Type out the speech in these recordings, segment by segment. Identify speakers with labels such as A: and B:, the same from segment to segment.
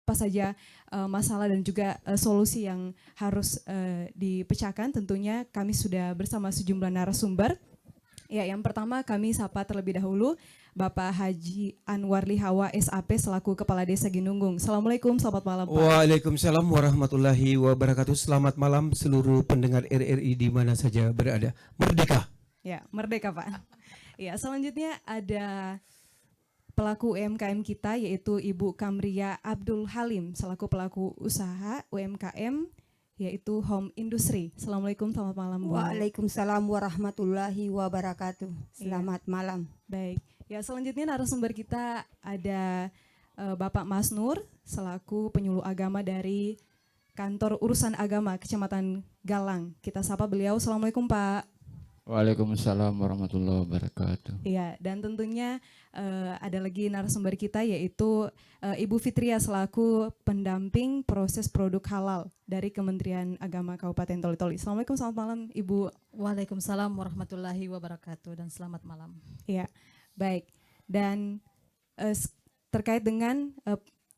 A: apa saja masalah dan juga solusi yang harus dipecahkan. Tentunya kami sudah bersama sejumlah narasumber. Ya, yang pertama kami sapa terlebih dahulu Bapak Haji Anwar Lihawa SAP selaku Kepala Desa Ginunggung. Assalamualaikum, selamat malam Pak.
B: Waalaikumsalam warahmatullahi wabarakatuh. Selamat malam seluruh pendengar RRI di mana saja berada. Merdeka.
A: Ya, merdeka Pak. Ya, selanjutnya ada pelaku UMKM kita yaitu Ibu Kamria Abdul Halim selaku pelaku usaha UMKM yaitu Home Industry. Assalamualaikum, selamat malam Bu.
C: Waalaikumsalam warahmatullahi wabarakatuh. Selamat malam.
A: Baik. Ya, selanjutnya narasumber kita ada Bapak Mas Nur selaku penyuluh agama dari Kantor Urusan Agama Kecamatan Galang. Kita sapa beliau. Assalamualaikum Pak.
D: Waalaikumsalam warahmatullahi wabarakatuh.
A: Iya, dan tentunya ada lagi narasumber kita yaitu Ibu Fitria selaku pendamping proses produk halal dari Kementerian Agama Kabupaten Toli-Toli. Assalamualaikum, selamat malam Ibu.
E: Waalaikumsalam warahmatullahi wabarakatuh dan selamat malam.
A: Iya, baik. Dan terkait dengan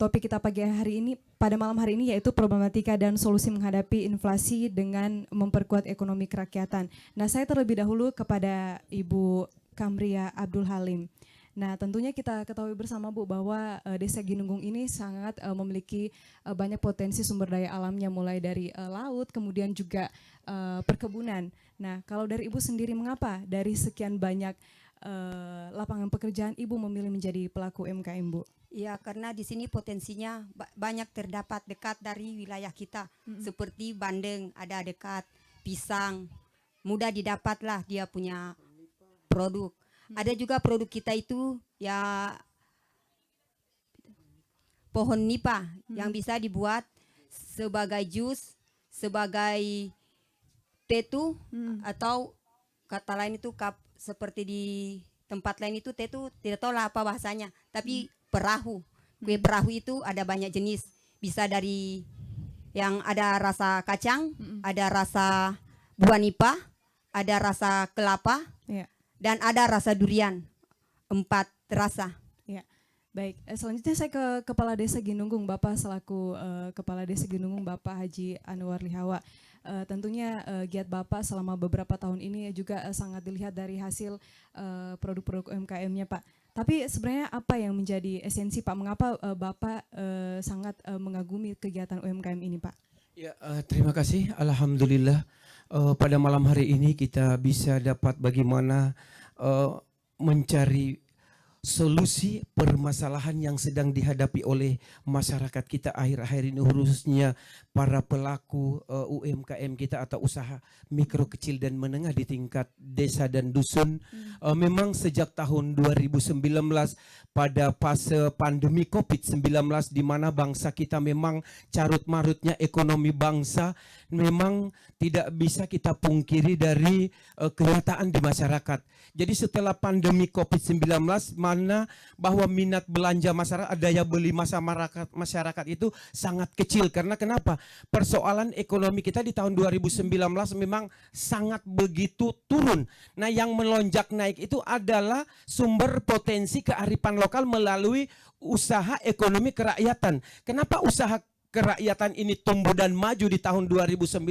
A: topik kita pagi hari ini, pada malam hari ini yaitu problematika dan solusi menghadapi inflasi dengan memperkuat ekonomi kerakyatan. Nah, saya terlebih dahulu kepada Ibu Kamria Abdul Halim. Nah, tentunya kita ketahui bersama Bu bahwa Desa Ginunggung ini sangat memiliki banyak potensi sumber daya alamnya mulai dari laut, kemudian juga perkebunan. Nah, kalau dari Ibu sendiri mengapa dari sekian banyak lapangan pekerjaan Ibu memilih menjadi pelaku UMKM Bu?
C: Ya, karena di sini potensinya banyak terdapat dekat dari wilayah kita. Seperti Bandeng ada dekat, pisang, mudah didapatlah dia punya produk. Ada juga produk kita itu ya pohon nipah yang bisa dibuat sebagai jus, sebagai tetu atau kata lain itu seperti di tempat lain itu tetu tidak tahu lah apa bahasanya, tapi perahu. Kue perahu itu ada banyak jenis. Bisa dari yang ada rasa kacang, ada rasa buah nipah, ada rasa kelapa, dan ada rasa durian. 4 rasa.
A: Ya, baik. Selanjutnya saya ke Kepala Desa Ginunggung, Bapak selaku Kepala Desa Ginunggung, Bapak Haji Anwar Lihawa. Tentunya giat Bapak selama beberapa tahun ini juga sangat dilihat dari hasil produk-produk UMKM-nya Pak. Tapi sebenarnya apa yang menjadi esensi Pak? Mengapa Bapak sangat mengagumi kegiatan UMKM ini Pak?
B: Ya, terima kasih. Alhamdulillah pada malam hari ini kita bisa dapat bagaimana mencari solusi permasalahan yang sedang dihadapi oleh masyarakat kita akhir-akhir ini, khususnya para pelaku UMKM kita atau usaha mikro kecil dan menengah di tingkat desa dan dusun. Memang sejak tahun 2019 pada fase pandemi COVID-19 di mana bangsa kita memang carut-marutnya ekonomi bangsa memang tidak bisa kita pungkiri dari kenyataan di masyarakat. Jadi setelah pandemi COVID-19 mana bahwa minat belanja masyarakat, daya beli masyarakat itu sangat kecil. Karena kenapa? Persoalan ekonomi kita di tahun 2019 memang sangat begitu turun. Nah, yang melonjak naik itu adalah sumber potensi kearifan lokal melalui usaha ekonomi kerakyatan. Kenapa usaha kerakyatan ini tumbuh dan maju di tahun 2019?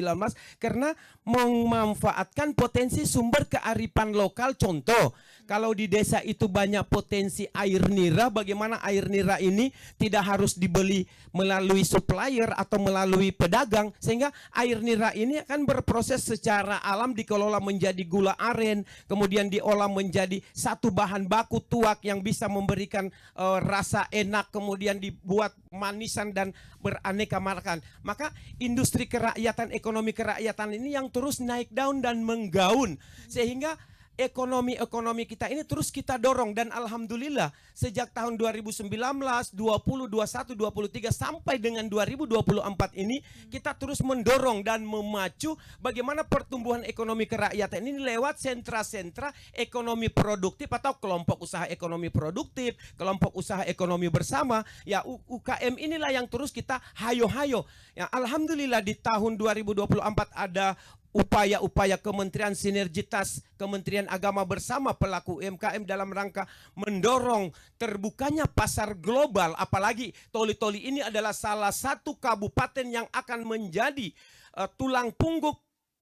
B: Karena memanfaatkan potensi sumber kearifan lokal. Contoh, kalau di desa itu banyak potensi air nira, bagaimana air nira ini tidak harus dibeli melalui supplier atau melalui pedagang, sehingga air nira ini akan berproses secara alam, dikelola menjadi gula aren, kemudian diolah menjadi satu bahan baku tuak yang bisa memberikan rasa enak, kemudian dibuat manisan dan beraneka makan. Maka industri kerakyatan, ekonomi kerakyatan ini yang terus naik daun dan menggaun, sehingga ekonomi kita ini terus kita dorong. Dan alhamdulillah sejak tahun 2019, 20, 21, 23 sampai dengan 2024 ini kita terus mendorong dan memacu bagaimana pertumbuhan ekonomi kerakyatan ini lewat sentra-sentra ekonomi produktif atau kelompok usaha ekonomi produktif, kelompok usaha ekonomi bersama. Ya, UKM inilah yang terus kita hayo-hayo. Ya, alhamdulillah di tahun 2024 ada upaya-upaya kementerian sinergitas Kementerian Agama bersama pelaku UMKM dalam rangka mendorong terbukanya pasar global. Apalagi Toli-Toli ini adalah salah satu kabupaten yang akan menjadi tulang punggung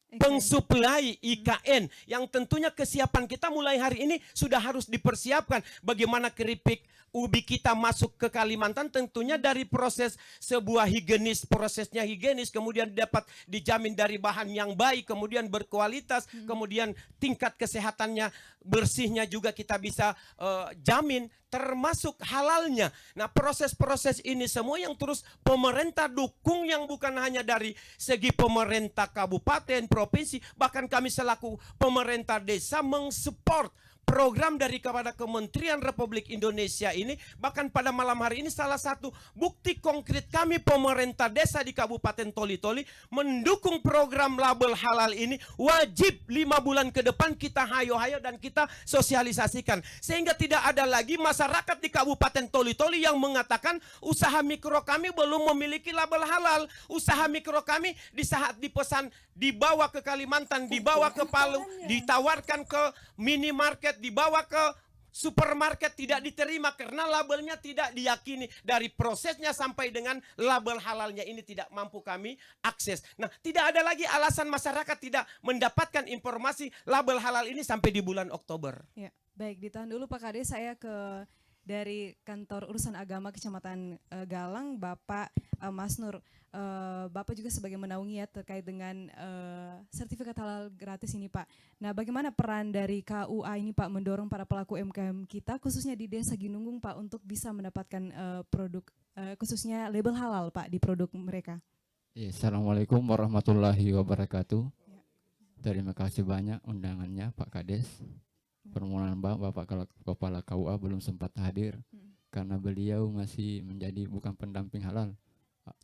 B: pengsuplai IKN, yang tentunya kesiapan kita mulai hari ini sudah harus dipersiapkan. Bagaimana keripik ubi kita masuk ke Kalimantan, tentunya dari proses sebuah higienis, prosesnya higienis, kemudian dapat dijamin dari bahan yang baik, kemudian berkualitas, kemudian tingkat kesehatannya, bersihnya juga kita bisa jamin, termasuk halalnya. Nah, proses-proses ini semua yang terus pemerintah dukung, yang bukan hanya dari segi pemerintah kabupaten, provinsi, bahkan kami selaku pemerintah desa mensupport program dari kepada Kementerian Republik Indonesia ini. Bahkan pada malam hari ini salah satu bukti konkret kami pemerintah desa di Kabupaten Toli-Toli mendukung program label halal ini. Wajib 5 bulan ke depan kita hayo-hayo dan kita sosialisasikan, sehingga tidak ada lagi masyarakat di Kabupaten Toli-Toli yang mengatakan usaha mikro kami belum memiliki label halal. Usaha mikro kami di saat dipesan dibawa ke Kalimantan, dibawa ke Palu, ditawarkan ke minimarket, dibawa ke supermarket, tidak diterima karena labelnya tidak diyakini. Dari prosesnya sampai dengan label halalnya ini tidak mampu kami akses. Nah, tidak ada lagi alasan masyarakat tidak mendapatkan informasi label halal ini sampai di bulan Oktober.
A: Ya, baik, ditahan dulu Pak Kades, saya ke dari Kantor Urusan Agama Kecamatan Galang, Bapak Mas Nur. Bapak juga sebagai menaungi ya terkait dengan sertifikat halal gratis ini Pak. Nah, bagaimana peran dari KUA ini Pak mendorong para pelaku UMKM kita khususnya di Desa Ginunggung Pak untuk bisa mendapatkan produk khususnya label halal Pak di produk mereka?
D: Ya, Assalamualaikum warahmatullahi wabarakatuh. Terima kasih banyak undangannya Pak Kades. Permohonan Bapak Kepala KUA belum sempat hadir karena beliau masih menjadi bukan pendamping halal.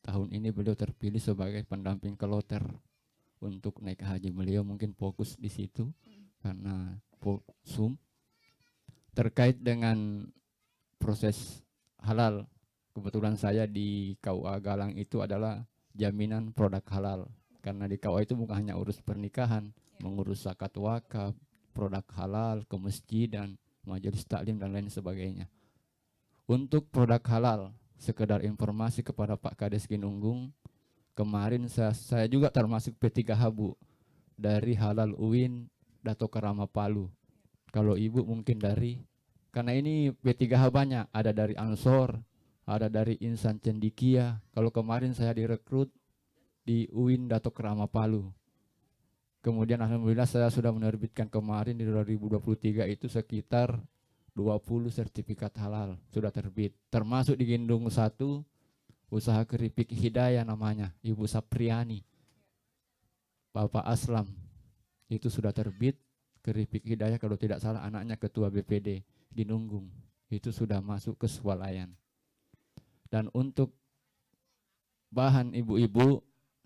D: Tahun ini beliau terpilih sebagai pendamping kloter untuk naik haji. Beliau mungkin fokus di situ karena Sum terkait dengan proses halal. Kebetulan saya di KUA Galang itu adalah jaminan produk halal, karena di KUA itu bukan hanya urus pernikahan, mengurus zakat wakaf, produk halal, kemasjidan, majelis taklim dan lain sebagainya. Untuk produk halal, sekedar informasi kepada Pak Kades Ginunggung, kemarin saya juga termasuk P3H Bu dari Halal UIN Dato Kerama Palu. Kalau Ibu mungkin dari, karena ini P3H banyak, ada dari Ansor, ada dari Insan Cendikia. Kalau kemarin saya direkrut di UIN Dato Kerama Palu. Kemudian alhamdulillah saya sudah menerbitkan kemarin di 2023 itu sekitar 20 sertifikat halal sudah terbit, termasuk di Gendung 1 usaha keripik Hidayah namanya Ibu Sapriani, Bapak Aslam, itu sudah terbit keripik Hidayah, kalau tidak salah anaknya ketua BPD Ginunggung, itu sudah masuk ke swalayan. Dan untuk bahan ibu-ibu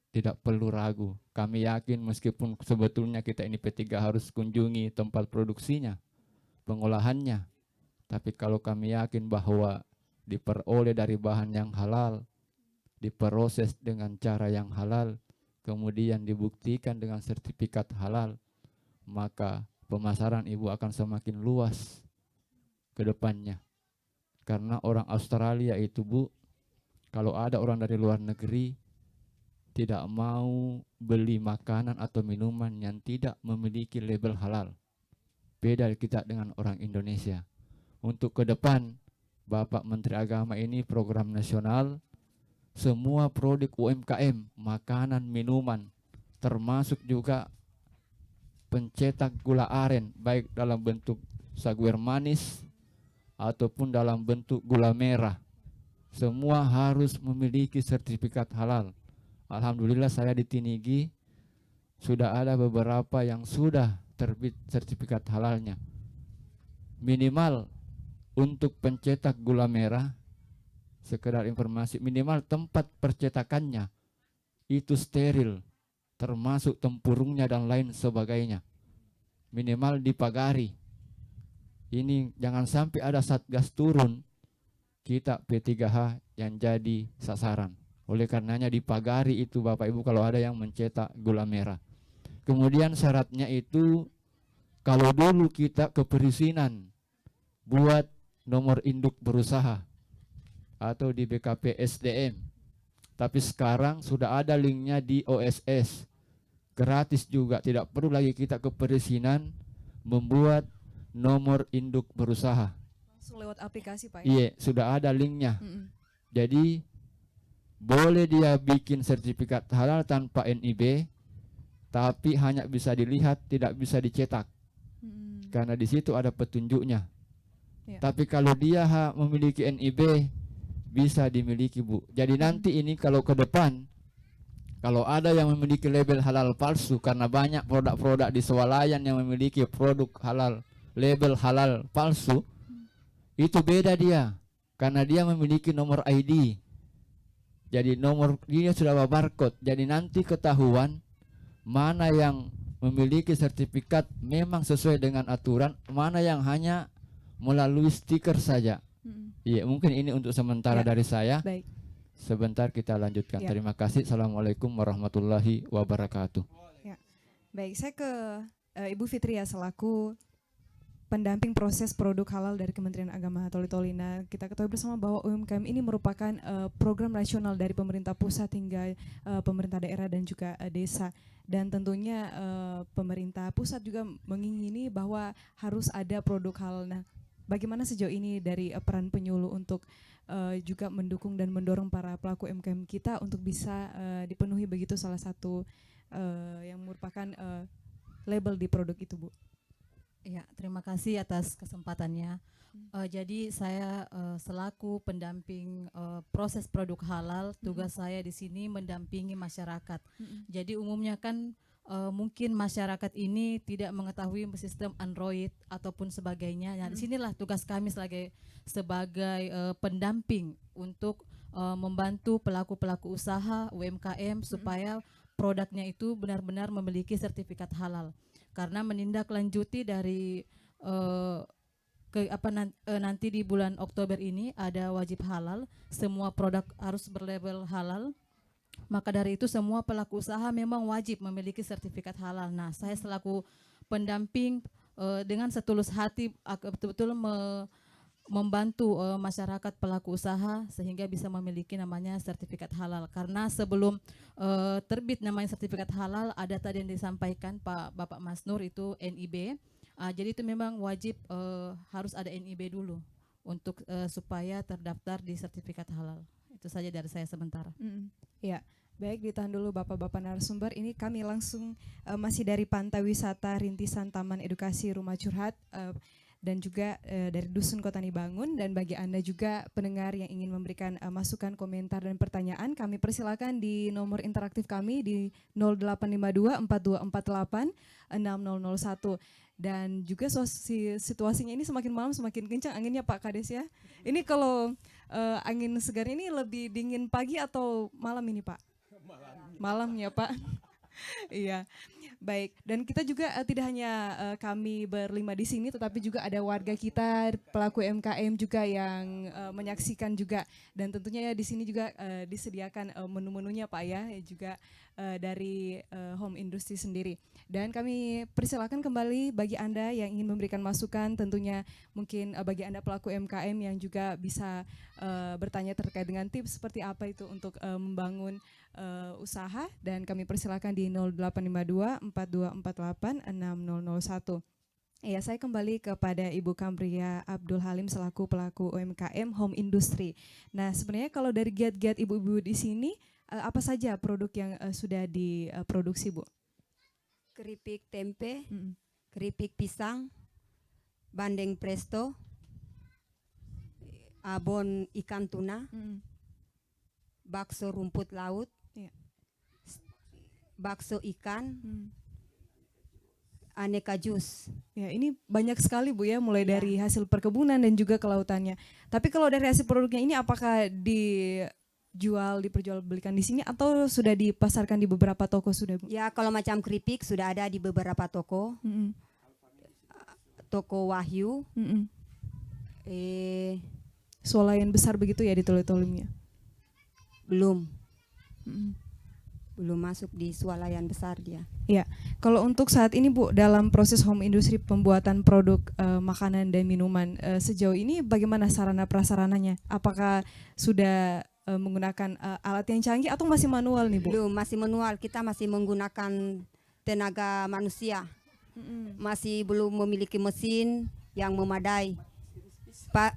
D: tidak perlu ragu, kami yakin meskipun sebetulnya kita ini P3 harus kunjungi tempat produksinya, pengolahannya, tapi kalau kami yakin bahwa diperoleh dari bahan yang halal, diproses dengan cara yang halal, kemudian dibuktikan dengan sertifikat halal, maka pemasaran ibu akan semakin luas ke depannya. Karena orang Australia itu Bu, kalau ada orang dari luar negeri tidak mau beli makanan atau minuman yang tidak memiliki label halal. Beda kita dengan orang Indonesia. Untuk ke depan, Bapak Menteri Agama ini program nasional, semua produk UMKM, makanan, minuman, termasuk juga pencetak gula aren, baik dalam bentuk saguer manis ataupun dalam bentuk gula merah, semua harus memiliki sertifikat halal. Alhamdulillah saya di Tinigi sudah ada beberapa yang sudah terbit sertifikat halalnya. Minimal untuk pencetak gula merah, sekedar informasi, minimal tempat percetakannya itu steril, termasuk tempurungnya dan lain sebagainya. Minimal dipagari. Ini jangan sampai ada satgas turun, kita P3H yang jadi sasaran. Oleh karenanya dipagari itu Bapak Ibu kalau ada yang mencetak gula merah. Kemudian syaratnya itu kalau dulu kita keperizinan buat nomor induk berusaha atau di BKP SDM, tapi sekarang sudah ada linknya di OSS, gratis juga, tidak perlu lagi kita keperizinan membuat nomor induk berusaha.
A: Langsung lewat aplikasi Pak ya?
D: Iya, sudah ada linknya.
A: Mm-mm.
D: Jadi boleh dia bikin sertifikat halal tanpa NIB, tapi hanya bisa dilihat, tidak bisa dicetak,
A: Mm-mm.
D: karena di situ ada petunjuknya.
A: Ya.
D: Tapi kalau dia memiliki NIB, bisa dimiliki, Bu. Jadi nanti ini kalau ke depan, kalau ada yang memiliki label halal palsu, karena banyak produk-produk di swalayan yang memiliki produk halal, label halal palsu, itu beda dia, karena dia memiliki nomor ID. Jadi nomor dia sudah barcode. Jadi nanti ketahuan mana yang memiliki sertifikat memang sesuai dengan aturan, mana yang hanya melalui stiker saja.
A: Mm-mm.
D: Iya, mungkin ini untuk sementara
A: Ya.
D: dari saya.
A: Baik.
D: Sebentar kita lanjutkan.
A: Ya.
D: Terima kasih. Assalamualaikum warahmatullahi wabarakatuh.
A: Baik, saya ke Ibu Fitria selaku pendamping proses produk halal dari Kementerian Agama Toli-Tolina. Kita ketahui bersama bahwa UMKM ini merupakan program nasional dari pemerintah pusat hingga pemerintah daerah dan juga desa. Dan tentunya pemerintah pusat juga mengingini bahwa harus ada produk halal. Nah, bagaimana sejauh ini dari peran penyuluh untuk juga mendukung dan mendorong para pelaku UMKM kita untuk bisa dipenuhi begitu salah satu yang merupakan label di produk itu, Bu?
E: Ya, terima kasih atas kesempatannya. Jadi saya selaku pendamping proses produk halal, tugas saya di sini mendampingi masyarakat. Jadi umumnya kan mungkin masyarakat ini tidak mengetahui sistem Android ataupun sebagainya. Nah, disinilah tugas kami sebagai pendamping untuk membantu pelaku-pelaku usaha UMKM supaya produknya itu benar-benar memiliki sertifikat halal. Karena menindaklanjuti dari nanti di bulan Oktober ini ada wajib halal, semua produk harus berlabel halal. Maka dari itu semua pelaku usaha memang wajib memiliki sertifikat halal. Nah, saya selaku pendamping dengan setulus hati betul-betul membantu masyarakat pelaku usaha sehingga bisa memiliki namanya sertifikat halal. Karena sebelum terbit namanya sertifikat halal ada tadi yang disampaikan Bapak Mas Nur itu NIB. Jadi itu memang wajib harus ada NIB dulu untuk supaya terdaftar di sertifikat halal. Itu saja dari saya sementara.
A: Ya, baik, ditahan dulu Bapak-Bapak narasumber. Ini kami langsung masih dari Pantai Wisata Rintisan Taman Edukasi Rumah Curhat dan juga dari Dusun Kota Nibangun. Dan bagi Anda juga pendengar yang ingin memberikan masukan, komentar, dan pertanyaan, kami persilakan di nomor interaktif kami di 0852 4248 6001. Dan juga situasinya ini semakin malam semakin kencang anginnya Pak Kades ya. Ini kalau angin segar ini lebih dingin pagi atau malam ini Pak? Malamnya Pak. Iya. Baik, dan kita juga tidak hanya kami berlima di sini, tetapi juga ada warga kita, pelaku UMKM juga yang menyaksikan juga. Dan tentunya ya di sini juga disediakan menu-menunya Pak ya, juga dari home industry sendiri. Dan kami persilakan kembali bagi Anda yang ingin memberikan masukan, tentunya mungkin bagi Anda pelaku UMKM yang juga bisa bertanya terkait dengan tips seperti apa itu untuk membangun usaha, dan kami persilakan di 0852 4248 6001. Ya, saya kembali kepada Ibu Kamria Abdul Halim selaku pelaku UMKM home industry. Nah, sebenarnya kalau dari giat-giat ibu-ibu di sini apa saja produk yang sudah diproduksi, Bu?
C: Keripik tempe, keripik pisang, bandeng presto, abon ikan tuna, bakso rumput laut, bakso ikan, aneka jus.
A: Ya, ini banyak sekali Bu ya, mulai dari hasil perkebunan dan juga kelautannya. Tapi kalau dari hasil produknya ini apakah diperjualbelikan di sini atau sudah dipasarkan di beberapa toko sudah Bu?
C: Ya, kalau macam keripik sudah ada di beberapa toko. Toko Wahyu.
A: Swalayan besar begitu ya di Toli-Tolimnya?
C: Belum. belum masuk di swalayan besar dia.
A: Ya, kalau untuk saat ini Bu, dalam proses home industry pembuatan produk makanan dan minuman, sejauh ini bagaimana sarana prasarananya? Apakah sudah menggunakan alat yang canggih atau masih manual nih Bu?
C: Belum, masih manual. Kita masih menggunakan tenaga manusia. Masih belum memiliki mesin yang memadai.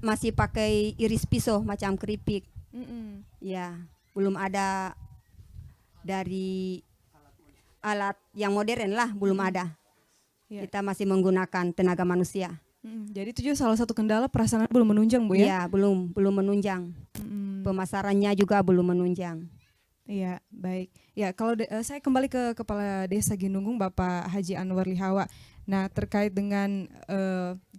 C: Masih pakai iris pisau macam keripik. Ya, belum ada dari alat yang modern lah, belum ada.
A: Ya.
C: Kita masih menggunakan tenaga manusia.
A: Jadi itu juga salah satu kendala prasarana belum menunjang Bu ya?
C: Ya, belum menunjang. Pemasarannya juga belum menunjang.
A: Iya, baik. Ya, kalau saya kembali ke Kepala Desa Ginunggung Bapak Haji Anwar Lihawa. Nah, terkait dengan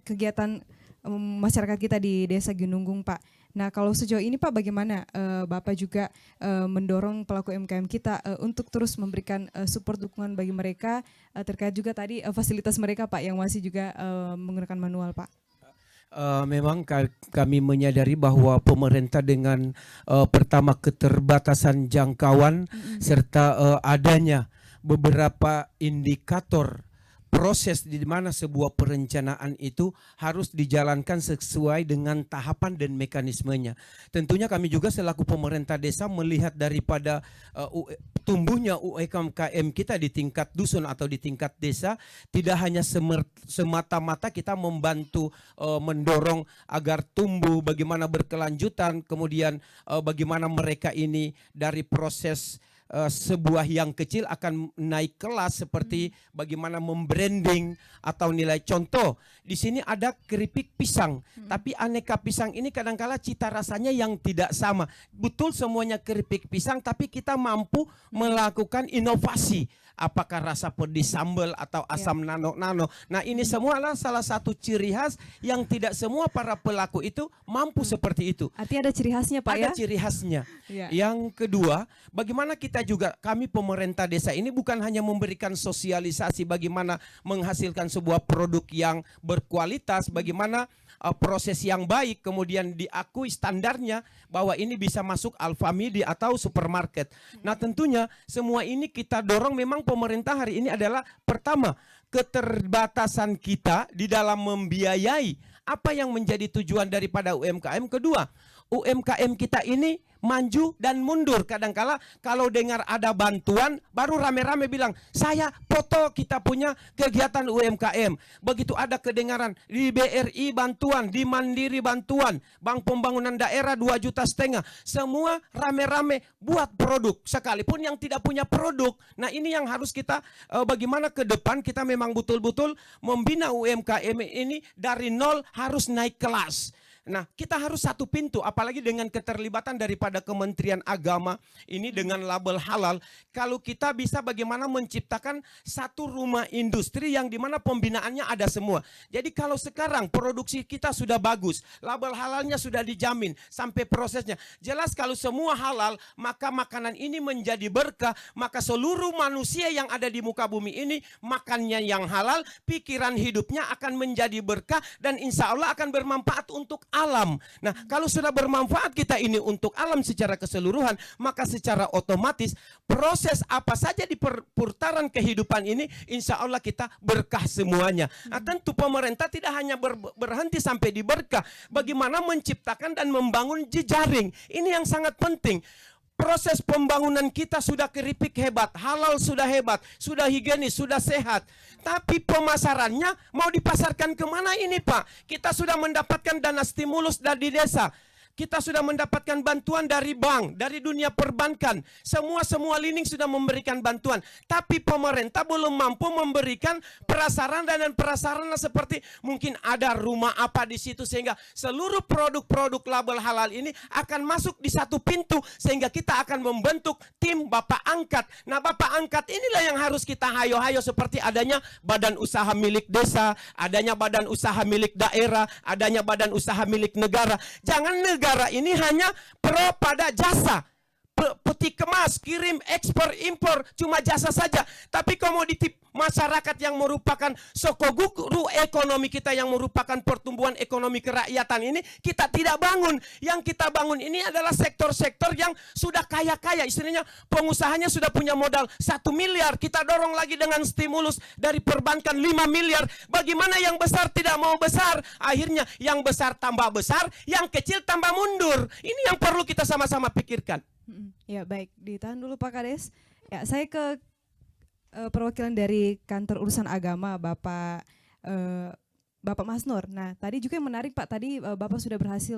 A: kegiatan masyarakat kita di Desa Ginunggung, Pak. Nah, kalau sejauh ini Pak, bagaimana Bapak juga mendorong pelaku UMKM kita untuk terus memberikan support dukungan bagi mereka terkait juga tadi fasilitas mereka Pak yang masih juga menggunakan manual Pak?
B: Memang kami menyadari bahwa pemerintah dengan pertama keterbatasan jangkauan serta adanya beberapa indikator proses di mana sebuah perencanaan itu harus dijalankan sesuai dengan tahapan dan mekanismenya. Tentunya kami juga selaku pemerintah desa melihat daripada tumbuhnya UMKM kita di tingkat dusun atau di tingkat desa, tidak hanya semata-mata kita membantu mendorong agar tumbuh, bagaimana berkelanjutan, kemudian bagaimana mereka ini dari proses sebuah yang kecil akan naik kelas seperti bagaimana membranding atau nilai contoh. Di sini ada keripik pisang, tapi aneka pisang ini kadangkala cita rasanya yang tidak sama. Betul semuanya keripik pisang, tapi kita mampu melakukan inovasi. Apakah rasa pedis sambal atau asam nano-nano. Nah, ini semua adalah salah satu ciri khas yang tidak semua para pelaku itu mampu seperti itu.
A: Artinya ada ciri khasnya Pak ya?
B: Ada ciri khasnya.
A: Ya.
B: Yang kedua, bagaimana kita juga, kami pemerintah desa ini bukan hanya memberikan sosialisasi bagaimana menghasilkan sebuah produk yang berkualitas, bagaimana proses yang baik, kemudian diakui standarnya bahwa ini bisa masuk Alfamidi atau supermarket. Nah, tentunya semua ini kita dorong. Memang pemerintah hari ini adalah pertama, keterbatasan kita di dalam membiayai apa yang menjadi tujuan daripada UMKM. Kedua, UMKM kita ini maju dan mundur. Kadangkala kalau dengar ada bantuan baru rame-rame bilang, saya foto kita punya kegiatan UMKM. Begitu ada kedengaran di BRI bantuan, di Mandiri bantuan, Bank Pembangunan Daerah 2,5 juta, semua rame-rame buat produk sekalipun yang tidak punya produk. Nah, ini yang harus kita bagaimana ke depan kita memang betul-betul membina UMKM ini dari nol harus naik kelas. Nah, kita harus satu pintu, apalagi dengan keterlibatan daripada Kementerian Agama ini dengan label halal. Kalau kita bisa bagaimana menciptakan satu rumah industri yang dimana pembinaannya ada semua. Jadi kalau sekarang produksi kita sudah bagus, label halalnya sudah dijamin sampai prosesnya. Jelas kalau semua halal, maka makanan ini menjadi berkah, maka seluruh manusia yang ada di muka bumi ini makannya yang halal, pikiran hidupnya akan menjadi berkah dan insya Allah akan bermanfaat untuk alam. Nah, kalau sudah bermanfaat kita ini untuk alam secara keseluruhan, maka secara otomatis proses apa saja di perputaran kehidupan ini insya Allah kita berkah semuanya. Nah, tentu pemerintah tidak hanya berhenti sampai di berkah, bagaimana menciptakan dan membangun jejaring. Ini yang sangat penting. Proses pembangunan kita sudah keripik hebat, halal sudah hebat, sudah higienis, sudah sehat. Tapi pemasarannya mau dipasarkan kemana ini Pak? Kita sudah mendapatkan dana stimulus dari desa. Kita sudah mendapatkan bantuan dari bank, dari dunia perbankan. Semua lini sudah memberikan bantuan. Tapi pemerintah belum mampu memberikan prasarana dan prasarana seperti mungkin ada rumah apa di situ sehingga seluruh produk-produk label halal ini akan masuk di satu pintu sehingga kita akan membentuk tim Bapak Angkat. Nah, Bapak Angkat inilah yang harus kita hayo-hayo seperti adanya badan usaha milik desa, adanya badan usaha milik daerah, adanya badan usaha milik negara. Jangan negara ini hanya pro pada jasa. peti kemas, kirim, ekspor, impor, cuma jasa saja. Tapi komoditi masyarakat yang merupakan sokoguru ekonomi kita, yang merupakan pertumbuhan ekonomi kerakyatan ini, kita tidak bangun. Yang kita bangun ini adalah sektor-sektor yang sudah kaya-kaya. Istilahnya pengusahanya sudah punya modal 1 miliar. Kita dorong lagi dengan stimulus dari perbankan 5 miliar. Bagaimana yang besar tidak mau besar? Akhirnya yang besar tambah besar, yang kecil tambah mundur. Ini yang perlu kita sama-sama pikirkan.
A: Ya baik, ditahan dulu Pak Kades. Ya, saya ke perwakilan dari kantor urusan agama, Bapak Mas Nur. Nah, tadi juga yang menarik Pak, tadi Bapak sudah berhasil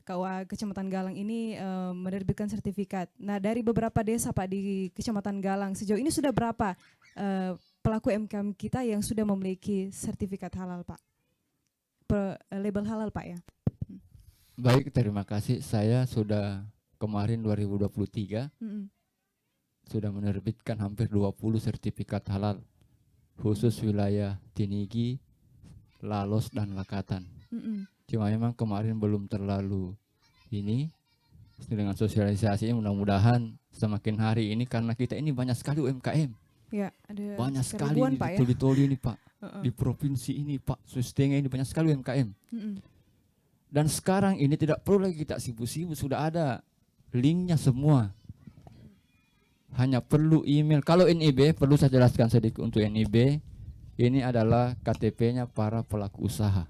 A: KUA Kecamatan Galang ini menerbitkan sertifikat. Nah, dari beberapa desa Pak di Kecamatan Galang, sejauh ini sudah berapa pelaku UMKM kita yang sudah memiliki sertifikat halal Pak? Label halal Pak ya?
D: Baik, terima kasih. Saya sudah kemarin 2023 sudah menerbitkan hampir 20 sertifikat halal khusus wilayah Tinigi, Lalos dan Lakatan. Cuma memang kemarin belum terlalu ini dengan sosialisasinya, mudah-mudahan semakin hari ini karena kita ini banyak sekali UMKM.
A: Ya, ada
D: Banyak sekali
A: seribuan,
D: ini
A: Pak,
D: di
A: ya?
D: Toli-Toli ini Pak. Di provinsi ini Pak, Sustenge ini banyak sekali UMKM. Dan sekarang ini tidak perlu lagi kita sibuk-sibuk, sudah ada linknya semua. Hanya perlu email. Kalau NIB, perlu saya jelaskan sedikit untuk NIB. Ini adalah KTP-nya para pelaku usaha.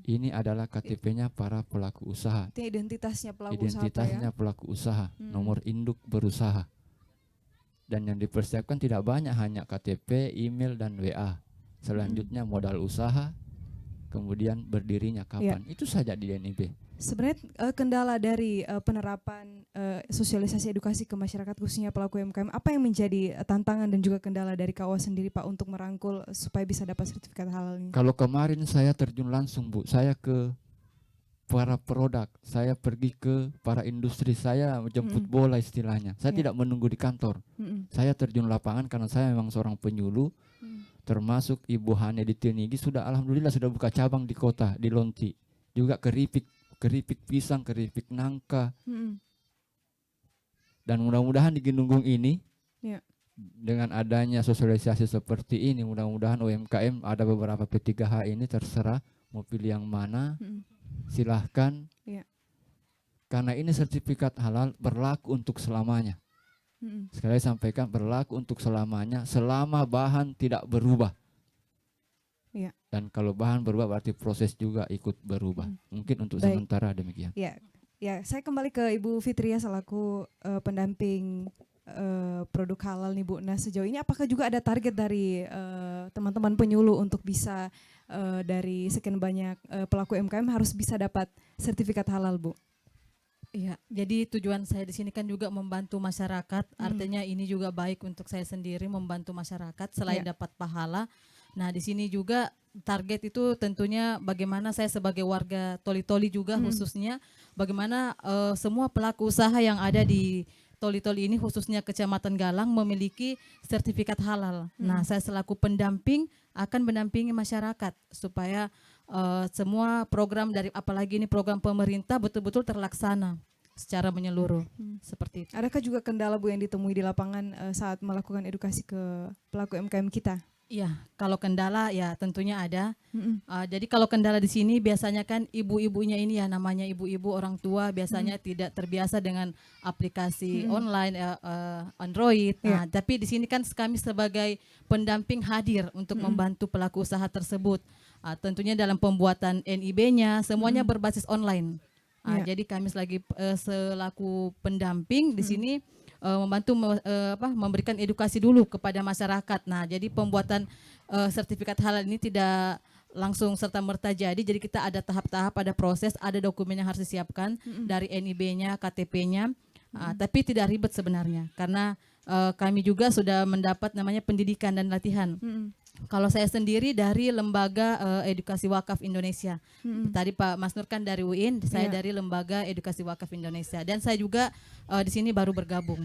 D: Ini adalah KTP-nya para pelaku usaha.
A: Itu identitasnya pelaku
D: Identitasnya
A: usaha Pak,
D: pelaku usaha, nomor induk berusaha. Dan yang dipersiapkan tidak banyak, hanya KTP, email, dan WA. Selanjutnya modal usaha, kemudian berdirinya kapan. Itu saja di NIB.
A: Sebenarnya kendala dari penerapan sosialisasi edukasi ke masyarakat khususnya pelaku UMKM, apa yang menjadi tantangan dan juga kendala dari KUA sendiri Pak untuk merangkul supaya bisa dapat sertifikat halal ini?
D: Kalau kemarin saya terjun langsung Bu, saya ke para produk, saya pergi ke para industri, saya jemput bola istilahnya. Saya tidak menunggu di kantor. Saya terjun lapangan karena saya memang seorang penyuluh. Termasuk Ibu Hane di Tinigi sudah alhamdulillah sudah buka cabang di kota, di Lonti. Juga keripik pisang, keripik nangka. Dan mudah-mudahan di Gendunggung ini dengan adanya sosialisasi seperti ini, mudah-mudahan UMKM ada beberapa P3H ini terserah mau pilih yang mana. Silahkan. Karena ini sertifikat halal berlaku untuk selamanya. Sekali lagi sampaikan, berlaku untuk selamanya selama bahan tidak berubah. Dan kalau bahan berubah berarti proses juga ikut berubah. Mungkin untuk sementara demikian.
A: Ya, saya kembali ke Ibu Fitria selaku pendamping produk halal nih Bu. Nah, sejauh ini apakah juga ada target dari teman-teman penyuluh untuk bisa dari sekian banyak pelaku UMKM harus bisa dapat sertifikat halal Bu?
E: Iya, jadi tujuan saya di sini kan juga membantu masyarakat. Artinya ini juga baik untuk saya sendiri membantu masyarakat selain dapat pahala. Nah, di sini juga target itu tentunya bagaimana saya sebagai warga Toli-Toli juga khususnya bagaimana semua pelaku usaha yang ada di Toli-Toli ini khususnya Kecamatan Galang memiliki sertifikat halal. Nah, saya selaku pendamping akan mendampingi masyarakat supaya semua program dari apalagi ini program pemerintah betul-betul terlaksana secara menyeluruh. Seperti itu.
A: Adakah juga kendala Bu yang ditemui di lapangan saat melakukan edukasi ke pelaku UMKM kita?
E: Iya, kalau kendala ya tentunya ada. Jadi kalau kendala di sini biasanya kan ibu-ibunya ini ya namanya ibu-ibu orang tua biasanya tidak terbiasa dengan aplikasi online Android. Nah, tapi di sini kan kami sebagai pendamping hadir untuk membantu pelaku usaha tersebut. Tentunya dalam pembuatan NIB-nya semuanya berbasis online. Jadi kami selaku pendamping di sini membantu memberikan edukasi dulu kepada masyarakat. Nah, jadi pembuatan sertifikat halal ini tidak langsung serta-merta jadi kita ada tahap-tahap, ada proses, ada dokumen yang harus disiapkan dari NIB-nya, KTP-nya. Tapi tidak ribet sebenarnya karena kami juga sudah mendapat namanya pendidikan dan latihan. Kalau saya sendiri dari Lembaga Edukasi Wakaf Indonesia. Tadi Pak Mas Nur kan dari UIN, saya dari Lembaga Edukasi Wakaf Indonesia. Dan saya juga di sini baru bergabung.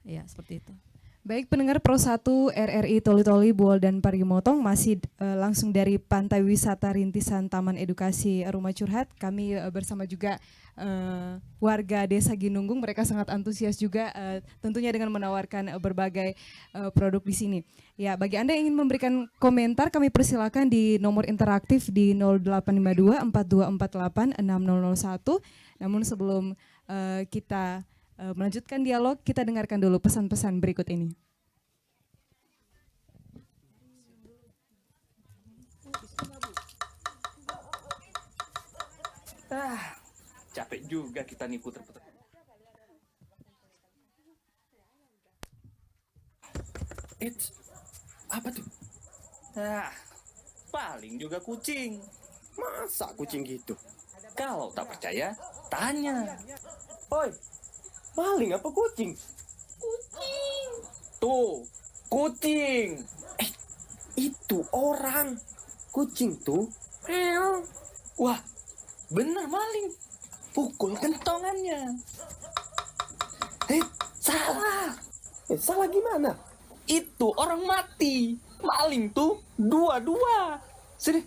E: Ya, seperti itu.
A: Baik pendengar Pro 1 RRI Toli-Toli, Buol dan Parigi Motong, masih langsung dari Pantai Wisata Rintisan Taman Edukasi Rumah Curhat. Kami bersama juga warga Desa Ginunggung, mereka sangat antusias juga tentunya dengan menawarkan berbagai produk di sini. Ya, bagi Anda yang ingin memberikan komentar, kami persilakan di nomor interaktif di 0852 4248 6001. Namun sebelum kita melanjutkan dialog, kita dengarkan dulu pesan-pesan berikut ini.
F: Capek juga kita nih puter-puter. Apa tuh? Paling juga kucing.
G: Masa kucing gitu?
F: Kalau tak percaya, tanya.
G: Oi, maling apa kucing?
F: Tuh, kucing.
G: Itu orang. Kucing tuh. Meow.
F: Wah, bener maling. Pukul kentongannya. Salah.
G: Salah gimana?
F: Itu orang mati. Maling tuh dua-dua. Sini.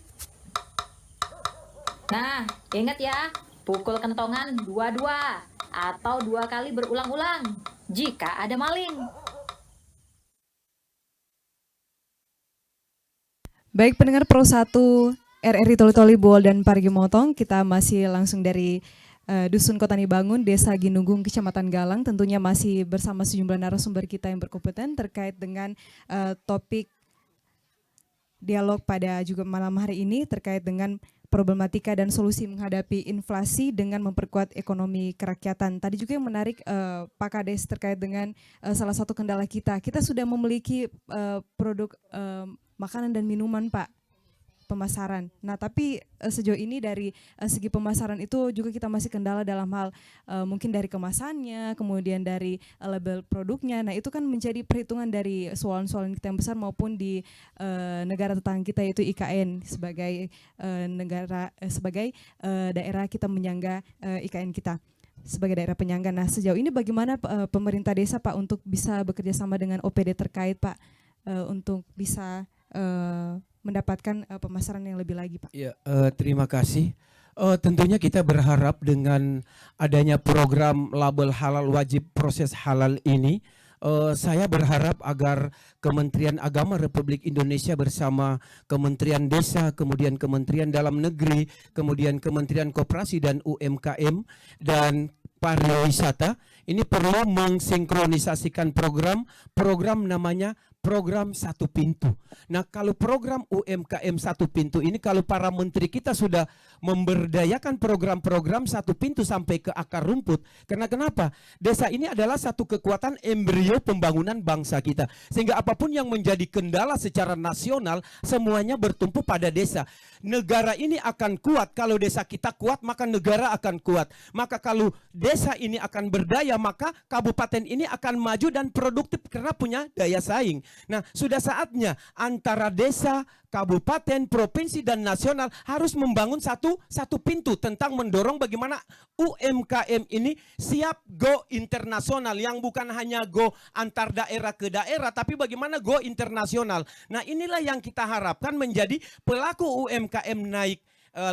H: Nah, ingat ya, pukul kentongan dua-dua atau 2 kali berulang-ulang jika ada maling.
A: Baik pendengar Pro 1 RRI Toli-Toli, Buol dan Parigi Motong, kita masih langsung dari Dusun Kotani Bangun, Desa Ginunggung, Kecamatan Galang. Tentunya masih bersama sejumlah narasumber kita yang berkompeten terkait dengan topik dialog pada juga malam hari ini terkait dengan problematika dan solusi menghadapi inflasi dengan memperkuat ekonomi kerakyatan. Tadi juga yang menarik Pak Kades terkait dengan salah satu kendala kita. Kita sudah memiliki produk makanan dan minuman, Pak, pemasaran. Nah, tapi sejauh ini dari segi pemasaran itu juga kita masih kendala dalam hal mungkin dari kemasannya, kemudian dari label produknya. Nah, itu kan menjadi perhitungan dari soalan-soalan kita yang besar maupun di negara tetangga kita yaitu IKN sebagai daerah kita menyangga IKN kita sebagai daerah penyangga. Nah, sejauh ini bagaimana pemerintah desa, Pak, untuk bisa bekerja sama dengan OPD terkait, Pak, untuk bisa mendapatkan pemasaran yang lebih lagi, Pak?
B: Ya, terima kasih. Tentunya kita berharap dengan adanya program label halal wajib proses halal ini, saya berharap agar Kementerian Agama Republik Indonesia bersama Kementerian Desa, kemudian Kementerian Dalam Negeri, kemudian Kementerian Koperasi dan UMKM dan pariwisata ini perlu mensinkronisasikan program namanya program satu pintu. Nah, kalau program UMKM satu pintu ini, kalau para menteri kita sudah memberdayakan program-program satu pintu sampai ke akar rumput, karena kenapa? Desa ini adalah satu kekuatan embrio pembangunan bangsa kita. Sehingga apapun yang menjadi kendala secara nasional, semuanya bertumpu pada desa. Negara ini akan kuat, kalau desa kita kuat, maka negara akan kuat. Maka kalau desa ini akan berdaya, maka kabupaten ini akan maju dan produktif karena punya daya saing. Nah, sudah saatnya antara desa, kabupaten, provinsi, dan nasional harus membangun satu pintu tentang mendorong bagaimana UMKM ini siap go internasional, yang bukan hanya go antar daerah ke daerah, tapi bagaimana go internasional. Nah, inilah yang kita harapkan menjadi pelaku UMKM naik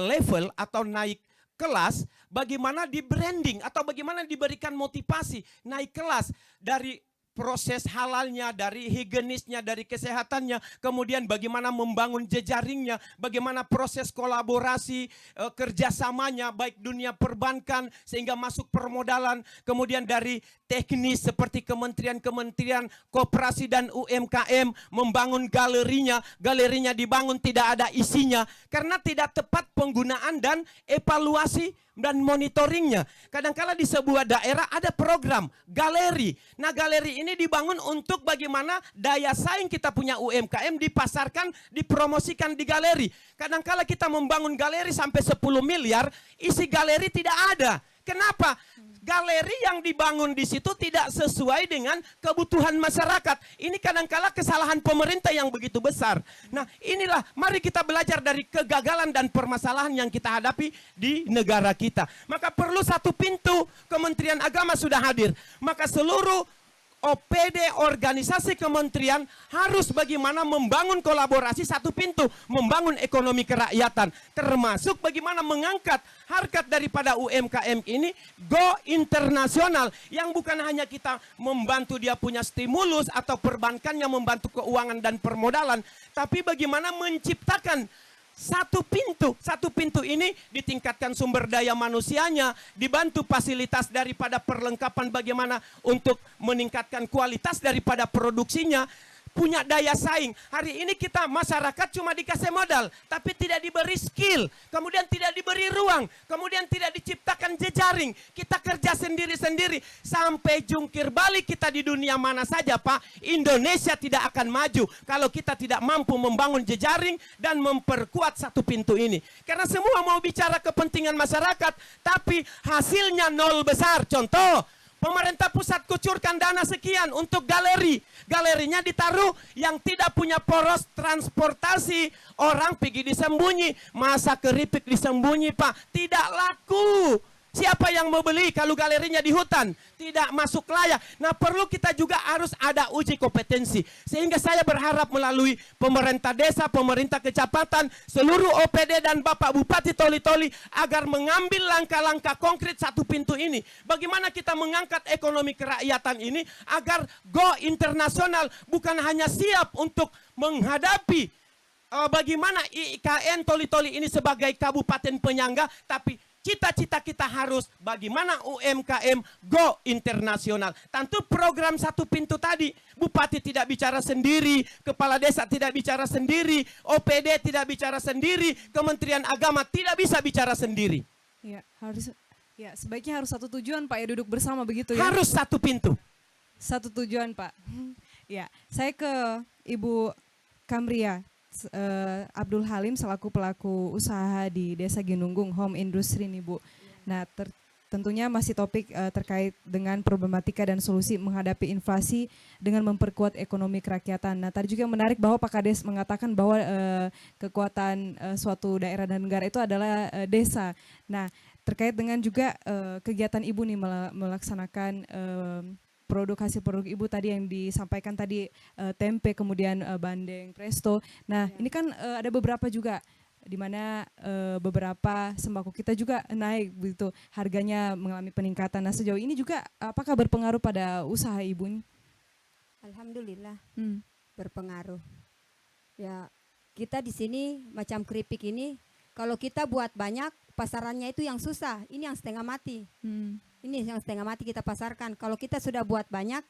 B: level atau naik kelas, bagaimana di branding atau bagaimana diberikan motivasi naik kelas dari proses halalnya, dari higienisnya, dari kesehatannya, kemudian bagaimana membangun jejaringnya, bagaimana proses kolaborasi, kerjasamanya, baik dunia perbankan sehingga masuk permodalan, kemudian dari teknis seperti kementerian-kementerian koperasi dan UMKM membangun galerinya dibangun tidak ada isinya karena tidak tepat penggunaan dan evaluasi dan monitoringnya. Kadangkala di sebuah daerah ada program galeri. Nah, galeri ini dibangun untuk bagaimana daya saing kita punya UMKM dipasarkan, dipromosikan di galeri. Kadangkala kita membangun galeri sampai 10 miliar, isi galeri tidak ada. Kenapa? Galeri yang dibangun di situ tidak sesuai dengan kebutuhan masyarakat. Ini kadangkala kesalahan pemerintah yang begitu besar. Nah, inilah mari kita belajar dari kegagalan dan permasalahan yang kita hadapi di negara kita. Maka perlu satu pintu. Kementerian Agama sudah hadir. Maka seluruh OPD organisasi kementerian harus bagaimana membangun kolaborasi satu pintu, membangun ekonomi kerakyatan, termasuk bagaimana mengangkat harkat daripada UMKM ini go internasional, yang bukan hanya kita membantu dia punya stimulus atau perbankannya membantu keuangan dan permodalan, tapi bagaimana menciptakan satu pintu ini ditingkatkan sumber daya manusianya, dibantu fasilitas daripada perlengkapan bagaimana untuk meningkatkan kualitas daripada produksinya, punya daya saing. Hari ini kita masyarakat cuma dikasih modal, tapi tidak diberi skill, kemudian tidak diberi ruang, kemudian tidak diciptakan jejaring. Kita kerja sendiri-sendiri, sampai jungkir balik kita di dunia mana saja Pak, Indonesia tidak akan maju kalau kita tidak mampu membangun jejaring dan memperkuat satu pintu ini. Karena semua mau bicara kepentingan masyarakat, tapi hasilnya nol besar. Contoh, pemerintah pusat kucurkan dana sekian untuk galeri. Galerinya ditaruh yang tidak punya poros transportasi. Orang pergi disembunyi. Masa keripik disembunyi Pak? Tidak laku. Siapa yang mau beli kalau galerinya di hutan? Tidak masuk layak. Nah, perlu kita juga harus ada uji kompetensi. Sehingga saya berharap melalui pemerintah desa, pemerintah kecamatan, seluruh OPD dan Bapak Bupati Toli-Toli agar mengambil langkah-langkah konkret satu pintu ini. Bagaimana kita mengangkat ekonomi kerakyatan ini agar go internasional, bukan hanya siap untuk menghadapi bagaimana IKN Toli-Toli ini sebagai kabupaten penyangga, tapi cita-cita kita harus bagaimana UMKM go internasional. Tentu program satu pintu tadi, bupati tidak bicara sendiri, kepala desa tidak bicara sendiri, OPD tidak bicara sendiri, Kementerian Agama tidak bisa bicara sendiri.
A: Ya, sebaiknya harus satu tujuan Pak ya, duduk bersama begitu ya.
B: Harus satu pintu.
A: Satu tujuan Pak. Ya, saya ke Ibu Kamria. Abdul Halim selaku pelaku usaha di Desa Ginunggung Home Industry nih Bu. Nah, tentunya masih topik terkait dengan problematika dan solusi menghadapi inflasi dengan memperkuat ekonomi kerakyatan. Nah, tadi juga menarik bahwa Pak Kades mengatakan bahwa kekuatan suatu daerah dan negara itu adalah desa. Nah, terkait dengan juga kegiatan Ibu nih melaksanakan produk hasil produk Ibu tadi yang disampaikan tadi, tempe, kemudian bandeng, presto. Nah, ini kan ada beberapa juga di mana beberapa sembako kita juga naik begitu, harganya mengalami peningkatan. Nah, sejauh ini juga apakah berpengaruh pada usaha Ibu ini?
C: Alhamdulillah berpengaruh. Ya, kita di sini macam keripik ini, kalau kita buat banyak, pasarannya itu yang susah. Ini yang setengah mati. Ini yang setengah mati kita pasarkan. Kalau kita sudah buat banyak,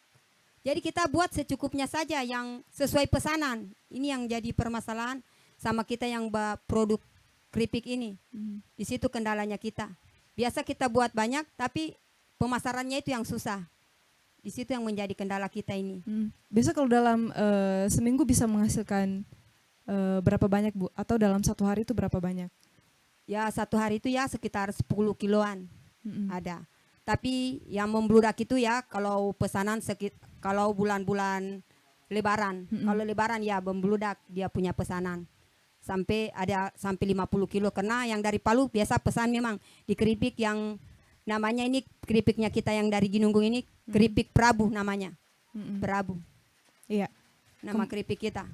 C: jadi kita buat secukupnya saja yang sesuai pesanan. Ini yang jadi permasalahan sama kita yang produk keripik ini. Di situ kendalanya kita. Biasa kita buat banyak, tapi pemasarannya itu yang susah. Di situ yang menjadi kendala kita ini.
A: Biasa kalau dalam seminggu bisa menghasilkan berapa banyak Bu? Atau dalam satu hari itu berapa banyak?
C: Ya, satu hari itu ya sekitar 10 kiloan ada. Tapi yang membludak itu ya kalau pesanan kalau bulan-bulan Lebaran. Kalau Lebaran ya membludak dia punya pesanan. Sampai 50 kilo. Karena yang dari Palu biasa pesan memang di keripik yang namanya ini keripiknya kita yang dari Ginunggung ini keripik Prabu namanya. Prabu.
A: Iya.
C: Nama keripik kita.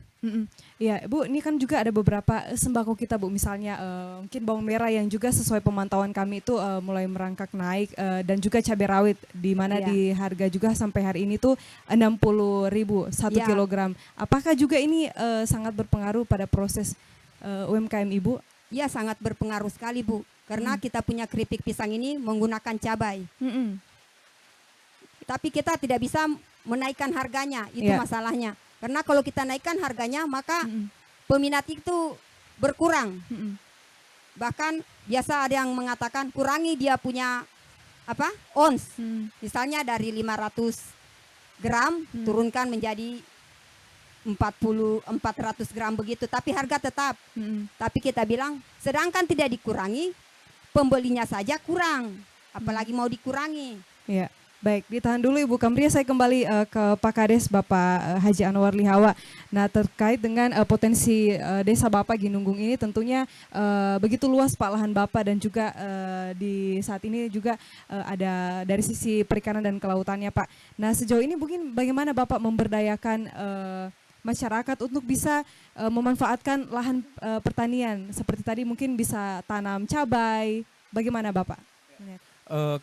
A: Iya, Bu, ini kan juga ada beberapa sembako kita, Bu. Misalnya mungkin bawang merah yang juga sesuai pemantauan kami itu mulai merangkak naik, dan juga cabai rawit di mana di harga juga sampai hari ini tuh 60.000 1 kilogram. Apakah juga ini sangat berpengaruh pada proses UMKM Ibu?
C: Iya, sangat berpengaruh sekali, Bu. Karena kita punya keripik pisang ini menggunakan cabai. Tapi kita tidak bisa menaikkan harganya, itu masalahnya. Karena kalau kita naikkan harganya, maka peminat itu berkurang. Bahkan biasa ada yang mengatakan kurangi dia punya ons. Misalnya dari 500 gram turunkan menjadi 400 gram begitu. Tapi harga tetap. Tapi kita bilang sedangkan tidak dikurangi, pembelinya saja kurang. Apalagi mau dikurangi.
A: Iya. Baik, ditahan dulu Ibu Kamria, saya kembali ke Pak Kades Bapak Haji Anwar Lihawa. Nah, terkait dengan potensi desa Bapak Ginunggung ini tentunya begitu luas Pak lahan Bapak, dan juga di saat ini juga ada dari sisi perikanan dan kelautannya Pak. Nah, sejauh ini mungkin bagaimana Bapak memberdayakan masyarakat untuk bisa memanfaatkan lahan pertanian seperti tadi, mungkin bisa tanam cabai, bagaimana Bapak?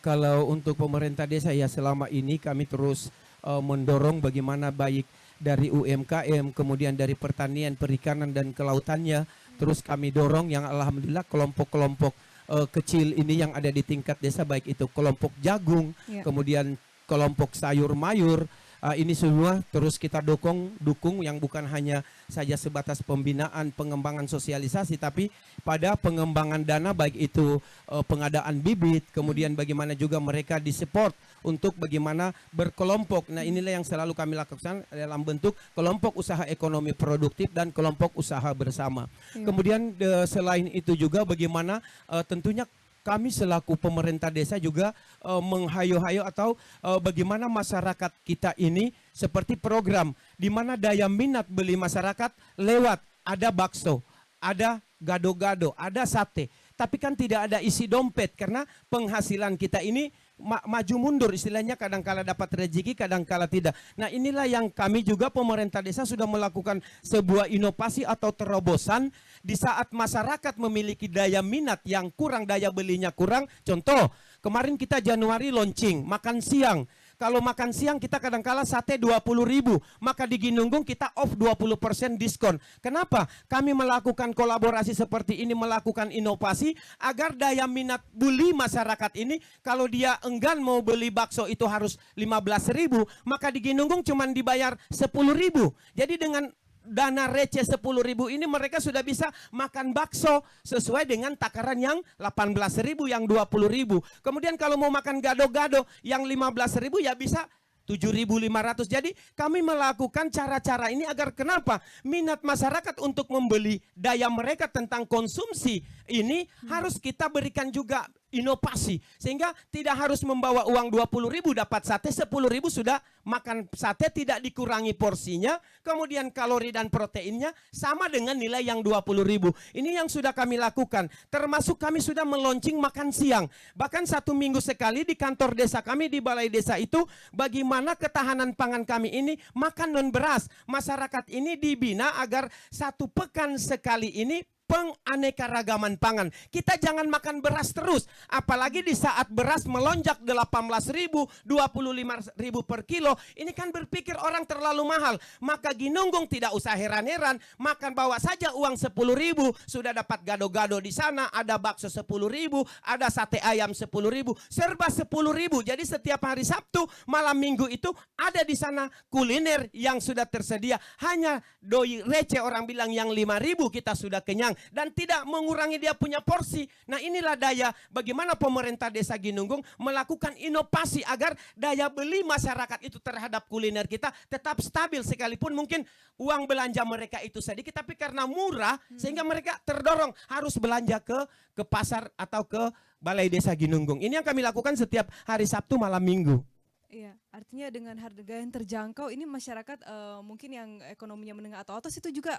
B: Kalau untuk pemerintah desa ya selama ini kami terus mendorong bagaimana baik dari UMKM, kemudian dari pertanian, perikanan dan kelautannya. Terus kami dorong yang alhamdulillah kelompok-kelompok kecil ini yang ada di tingkat desa, baik itu kelompok jagung, kemudian kelompok sayur mayur. Ini semua terus kita dukung yang bukan hanya saja sebatas pembinaan, pengembangan sosialisasi, tapi pada pengembangan dana, baik itu pengadaan bibit, kemudian bagaimana juga mereka disupport untuk bagaimana berkelompok. Nah, inilah yang selalu kami lakukan dalam bentuk kelompok usaha ekonomi produktif dan kelompok usaha bersama. Kemudian selain itu juga bagaimana tentunya kami selaku pemerintah desa juga menghayo-hayo atau bagaimana masyarakat kita ini seperti program di mana daya minat beli masyarakat lewat ada bakso, ada gado-gado, ada sate. Tapi kan tidak ada isi dompet karena penghasilan kita ini maju mundur, istilahnya kadang-kala dapat rezeki, kadang-kala tidak. Nah, inilah yang kami juga pemerintah desa sudah melakukan sebuah inovasi atau terobosan di saat masyarakat memiliki daya minat yang kurang, daya belinya kurang. Contoh, kemarin kita Januari launching makan siang. Kalau makan siang kita kadang-kala sate 20.000, maka di Ginunggung kita off 20% diskon. Kenapa? Kami melakukan kolaborasi seperti ini, melakukan inovasi agar daya minat beli masyarakat ini, kalau dia enggan mau beli bakso itu harus 15.000, maka di Ginunggung cuma dibayar 10.000. Jadi dengan dana receh 10.000 ini mereka sudah bisa makan bakso sesuai dengan takaran yang 18.000, yang 20.000. Kemudian kalau mau makan gado-gado yang 15.000 ya bisa 7.500. Jadi kami melakukan cara-cara ini agar kenapa? Minat masyarakat untuk membeli daya mereka tentang konsumsi ini harus kita berikan juga inovasi. Sehingga tidak harus membawa uang 20.000 dapat sate, 10.000 sudah makan sate, tidak dikurangi porsinya. Kemudian kalori dan proteinnya sama dengan nilai yang 20.000. Ini yang sudah kami lakukan. Termasuk kami sudah meluncing makan siang. Bahkan 1 minggu sekali di kantor desa kami, di balai desa itu, bagaimana ketahanan pangan kami ini makan non beras. Masyarakat ini dibina agar 1 pekan sekali ini penganekaragaman pangan. Kita jangan makan beras terus. Apalagi di saat beras melonjak 18.000, 25.000 per kilo. Ini kan berpikir orang terlalu mahal. Maka Ginunggung tidak usah heran-heran. Makan bawa saja uang 10.000. Sudah dapat gado-gado di sana. Ada bakso 10.000. Ada sate ayam 10.000. Serba 10.000. Jadi setiap hari Sabtu, malam Minggu itu ada di sana kuliner yang sudah tersedia. Hanya doi receh, orang bilang yang 5.000 kita sudah kenyang. Dan tidak mengurangi dia punya porsi. Nah, inilah daya bagaimana pemerintah desa Ginunggung melakukan inovasi agar daya beli masyarakat itu terhadap kuliner kita tetap stabil, sekalipun mungkin uang belanja mereka itu sedikit, tapi karena murah sehingga mereka terdorong harus belanja ke pasar atau ke balai desa Ginunggung. Ini yang kami lakukan setiap hari Sabtu malam Minggu.
A: Iya, artinya dengan harga yang terjangkau ini masyarakat mungkin yang ekonominya menengah atau atas itu juga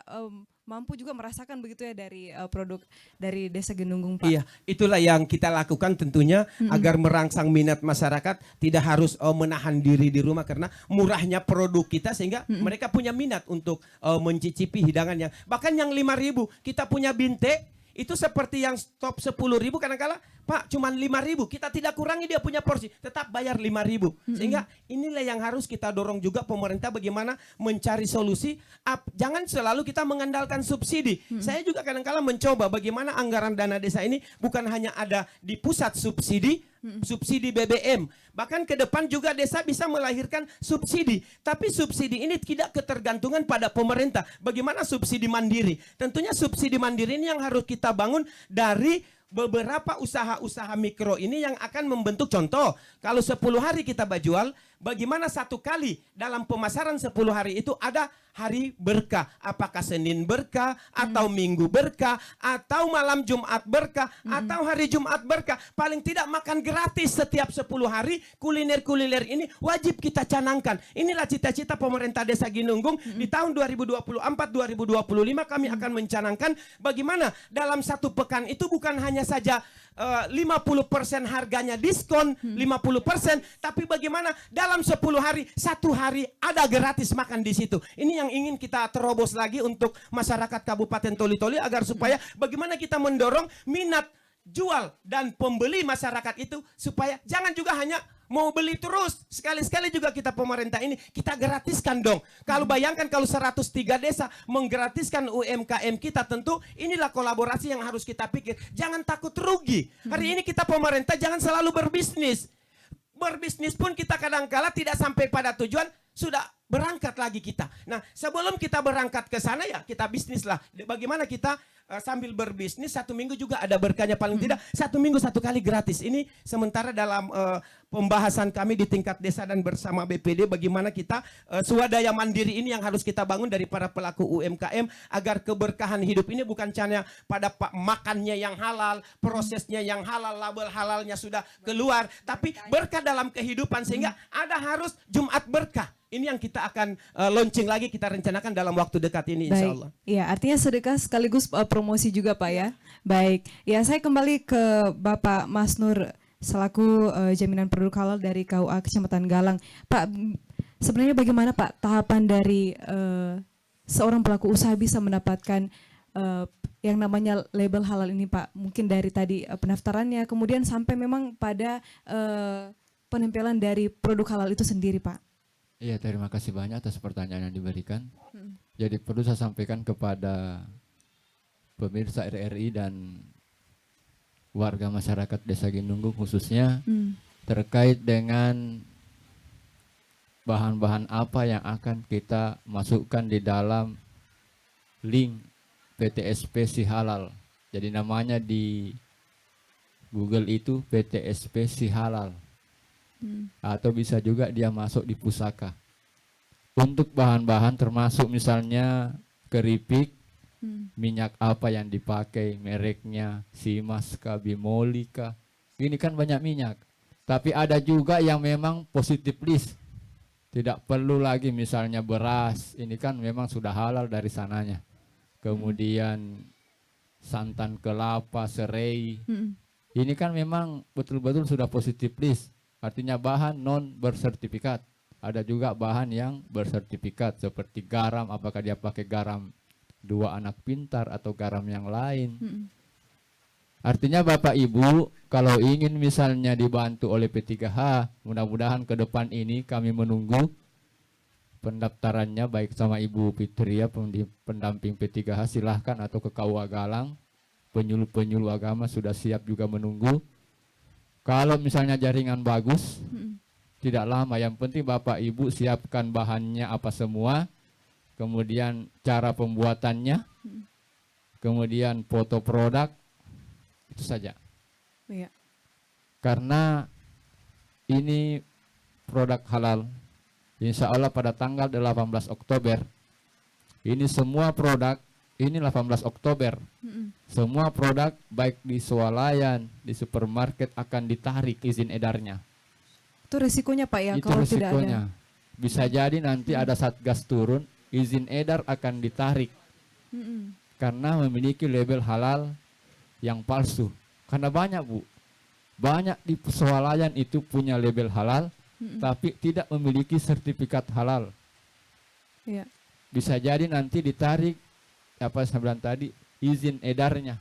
A: mampu juga merasakan begitu ya dari produk dari desa Ginunggung, Pak.
B: Iya, itulah yang kita lakukan tentunya agar merangsang minat masyarakat, tidak harus menahan diri di rumah karena murahnya produk kita sehingga mereka punya minat untuk mencicipi hidangannya. Bahkan yang 5.000 kita punya binte itu seperti yang stop 10.000 kadang-kala Pak cuma 5.000, kita tidak kurangi dia punya porsi, tetap bayar 5.000. Sehingga inilah yang harus kita dorong juga pemerintah bagaimana mencari solusi. Jangan selalu kita mengandalkan subsidi. Saya juga kadang-kala mencoba bagaimana anggaran dana desa ini bukan hanya ada di pusat subsidi BBM. Bahkan ke depan juga desa bisa melahirkan subsidi. Tapi subsidi ini tidak ketergantungan pada pemerintah. Bagaimana subsidi mandiri? Tentunya subsidi mandiri ini yang harus kita bangun dari beberapa usaha-usaha mikro ini yang akan membentuk contoh. Kalau 10 hari kita jual, bagaimana satu kali dalam pemasaran 10 hari itu ada hari berkah. Apakah Senin berkah, atau Minggu berkah, atau malam Jumat berkah, atau hari Jumat berkah. Paling tidak makan gratis setiap 10 hari, kuliner-kuliner ini wajib kita canangkan. Inilah cita-cita pemerintah Desa Ginunggung. Di tahun 2024-2025 kami akan mencanangkan bagaimana dalam satu pekan itu bukan hanya saja 50% harganya diskon, 50%, tapi bagaimana dalam 10 hari, satu hari ada gratis makan di situ. Ini yang ingin kita terobos lagi untuk masyarakat Kabupaten Toli-Toli agar supaya bagaimana kita mendorong minat jual dan pembeli masyarakat itu supaya jangan juga hanya mau beli terus. Sekali-sekali juga kita pemerintah ini kita gratiskan dong. Kalau bayangkan kalau 103 desa menggratiskan UMKM kita, tentu inilah kolaborasi yang harus kita pikir. Jangan takut rugi. Hari ini kita pemerintah jangan selalu berbisnis. Berbisnis pun kita kadang-kala tidak sampai pada tujuan, sudah berangkat lagi kita. Nah, sebelum kita berangkat ke sana ya kita bisnis lah. Bagaimana kita sambil berbisnis 1 minggu juga ada berkahnya, paling tidak 1 minggu 1 kali gratis. Ini sementara dalam pembahasan kami di tingkat desa dan bersama BPD bagaimana kita swadaya mandiri ini yang harus kita bangun dari para pelaku UMKM agar keberkahan hidup ini bukan hanya pada makannya yang halal, prosesnya yang halal, label halalnya sudah keluar, tapi berkah dalam kehidupan sehingga ada harus Jumat berkah. Ini yang kita akan launching lagi, kita rencanakan dalam waktu dekat ini insya Allah.
A: Ya, artinya sedekah sekaligus promosi juga Pak ya. Baik, ya saya kembali ke Bapak Mas Nur selaku jaminan produk halal dari KUA Kecamatan Galang. Pak, sebenarnya bagaimana Pak tahapan dari seorang pelaku usaha bisa mendapatkan yang namanya label halal ini Pak? Mungkin dari tadi pendaftarannya, kemudian sampai memang pada penempelan dari produk halal itu sendiri Pak.
D: Iya, terima kasih banyak atas pertanyaan yang diberikan. Jadi perlu saya sampaikan kepada pemirsa RRI dan warga masyarakat Desa Ginunggung khususnya terkait dengan bahan-bahan apa yang akan kita masukkan di dalam link PTSP Si Halal. Jadi namanya di Google itu PTSP Si Halal. Atau bisa juga dia masuk di pusaka. Untuk bahan-bahan termasuk misalnya keripik, minyak apa yang dipakai, mereknya, Simas kah, Bimoli kah. Ini kan banyak minyak. Tapi ada juga yang memang positif list. Tidak perlu lagi misalnya beras, ini kan memang sudah halal dari sananya. Kemudian santan kelapa, serai. Ini kan memang betul-betul sudah positif list. Artinya bahan non bersertifikat. Ada juga bahan yang bersertifikat seperti garam, apakah dia pakai garam 2 anak pintar atau garam yang lain. Artinya Bapak Ibu kalau ingin misalnya dibantu oleh P3H, mudah-mudahan ke depan ini kami menunggu pendaftarannya baik sama Ibu Fitria pendamping P3H, silahkan, atau ke KUA Galang, penyuluh-penyuluh agama sudah siap juga menunggu. Kalau misalnya jaringan bagus, tidak lama, yang penting Bapak Ibu siapkan bahannya apa semua, kemudian cara pembuatannya, kemudian foto produk, itu saja.
A: Iya.
D: Karena ini produk halal, insya Allah pada tanggal 18 Oktober, ini semua produk, ini 18 Oktober, semua produk baik di swalayan, di supermarket akan ditarik izin edarnya.
A: Itu resikonya Pak ya
D: Itu
A: kalau tidak ada.
D: resikonya. Bisa jadi nanti ada Satgas turun, izin edar akan ditarik. Karena memiliki label halal yang palsu. Karena banyak Bu, banyak di swalayan itu punya label halal, tapi tidak memiliki sertifikat halal.
A: Iya.
D: Bisa jadi nanti ditarik, apa saya bilang tadi, izin edarnya.